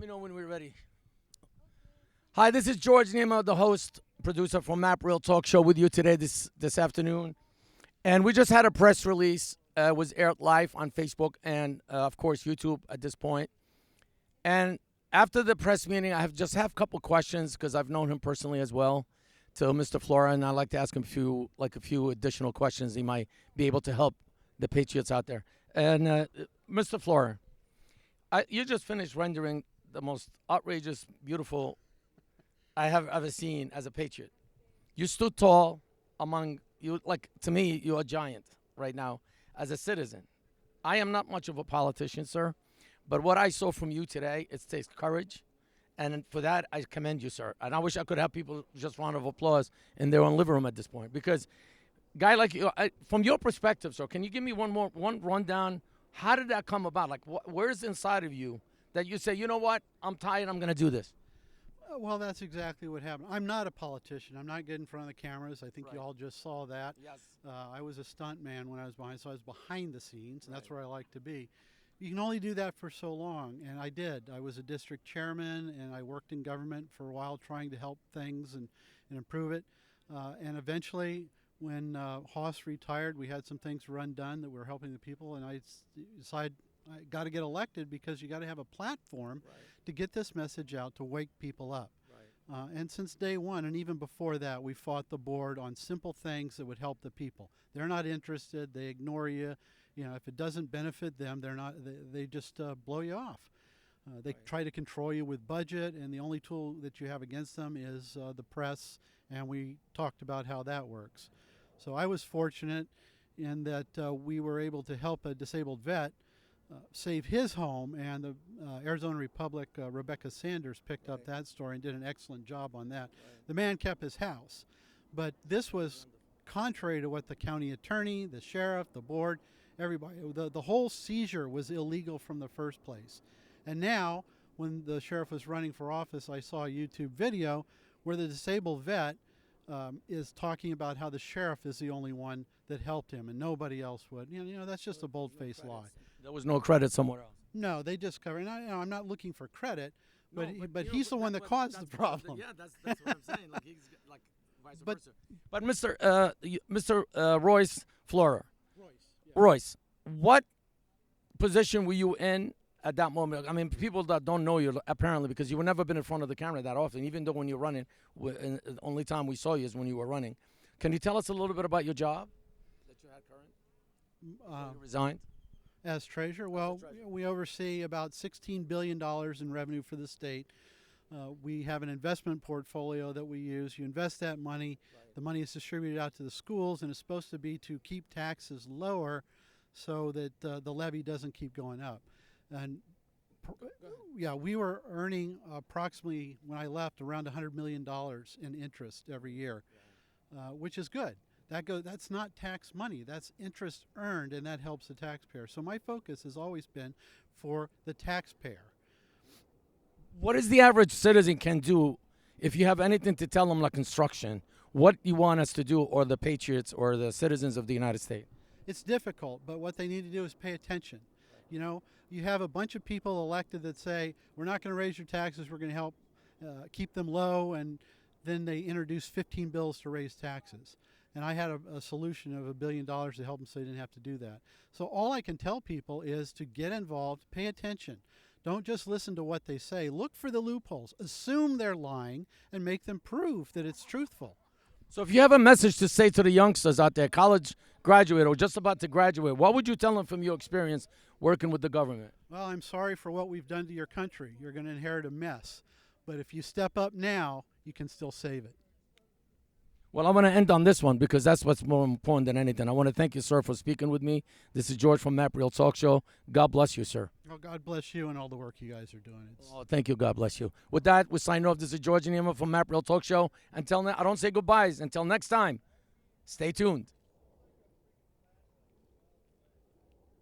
me know when we're ready. Hi, this is George Nemeh, the host, producer from MAAP Real Talk Show with you today this afternoon. And we just had a press release. It was aired live on Facebook and, of course, YouTube at this point. And after the press meeting, I have a couple questions because I've known him personally as well to Mr. Flora, and I'd like to ask him a few additional questions he might be able to help the Patriots out there. And Mr. Flora, you just finished rendering the most outrageous, beautiful I have ever seen as a Patriot. You stood tall among you. Like, to me, you're a giant right now as a citizen. I am not much of a politician, sir, but what I saw from you today, it takes courage, and for that, I commend you, sir. And I wish I could have people just round of applause in their own living room at this point, because guy like you, from your perspective, sir, can you give me one rundown? How did that come about? Like, where's inside of you that you say, you know what, I'm tired, I'm going to do this? Well, that's exactly what happened. I'm not a politician. I'm not getting in front of the cameras. I think Right. you all just saw that. Yes. I was a stunt man when I was behind, so I was behind the scenes, and that's where I like to be. You can only do that for so long, and I did. I was a district chairman, and I worked in government for a while trying to help things and improve it. And eventually, when Hoss retired, we had some things run done that were helping the people, and I decided I got to get elected because you got to have a platform to get this message out, to wake people up. Right. And since day one, and even before that, we fought the board on simple things that would help the people. They're not interested. They ignore you. You know, if it doesn't benefit them, they're not. They just blow you off. They try to control you with budget, and the only tool that you have against them is the press. And we talked about how that works. So I was fortunate in that we were able to help a disabled vet save his home, and the Arizona Republic, Rebecca Sanders, picked up that story and did an excellent job on that. The man kept his house, but this was contrary to what the county attorney, the sheriff, the board, everybody, the whole seizure was illegal from the first place. And now, when the sheriff was running for office, I saw a YouTube video where the disabled vet is talking about how the sheriff is the only one that helped him and nobody else would. You know, that's just a bold-faced lie. There was no credit somewhere else. No, they just covered. And I'm not looking for credit, but No, but you know, he's the one that caused the problem. Yeah, that's what I'm saying. Like, he's like vice But- versa. But Mr. Royce Flora, Royce, Royce, what position were you in at that moment? I mean, people that don't know you, apparently, because you've never been in front of the camera that often, even though when you're running, the only time we saw you is when you were running. Can you tell us a little bit about your job that you had current? You resigned? As treasurer, well, treasurer. we oversee about $16 billion in revenue for the state. We have an investment portfolio that we use. You invest that money. The money is distributed out to the schools, and it's supposed to be to keep taxes lower so that the levy doesn't keep going up. And we were earning approximately, when I left, around $100 million in interest every year, which is good. That's not tax money. That's interest earned, and that helps the taxpayer. So my focus has always been for the taxpayer. What is the average citizen can do if you have anything to tell them, like instruction? What you want us to do, or the Patriots, or the citizens of the United States? It's difficult, but what they need to do is pay attention. You know, you have a bunch of people elected that say, we're not going to raise your taxes, we're going to help keep them low, and then they introduce 15 bills to raise taxes. And I had a solution of $1 billion to help them so they didn't have to do that. So all I can tell people is to get involved, pay attention. Don't just listen to what they say. Look for the loopholes. Assume they're lying and make them prove that it's truthful. So if you have a message to say to the youngsters out there, college graduate or just about to graduate, what would you tell them from your experience working with the government? Well, I'm sorry for what we've done to your country. You're going to inherit a mess. But if you step up now, you can still save it. Well, I want to end on this one because that's what's more important than anything. I want to thank you, sir, for speaking with me. This is George from MAAP Real Talk Show. God bless you, sir. Oh, God bless you and all the work you guys are doing. Oh, thank you. God bless you. With that, we sign off. This is George Nemeh from MAAP Real Talk Show. I don't say goodbyes. Until next time, stay tuned.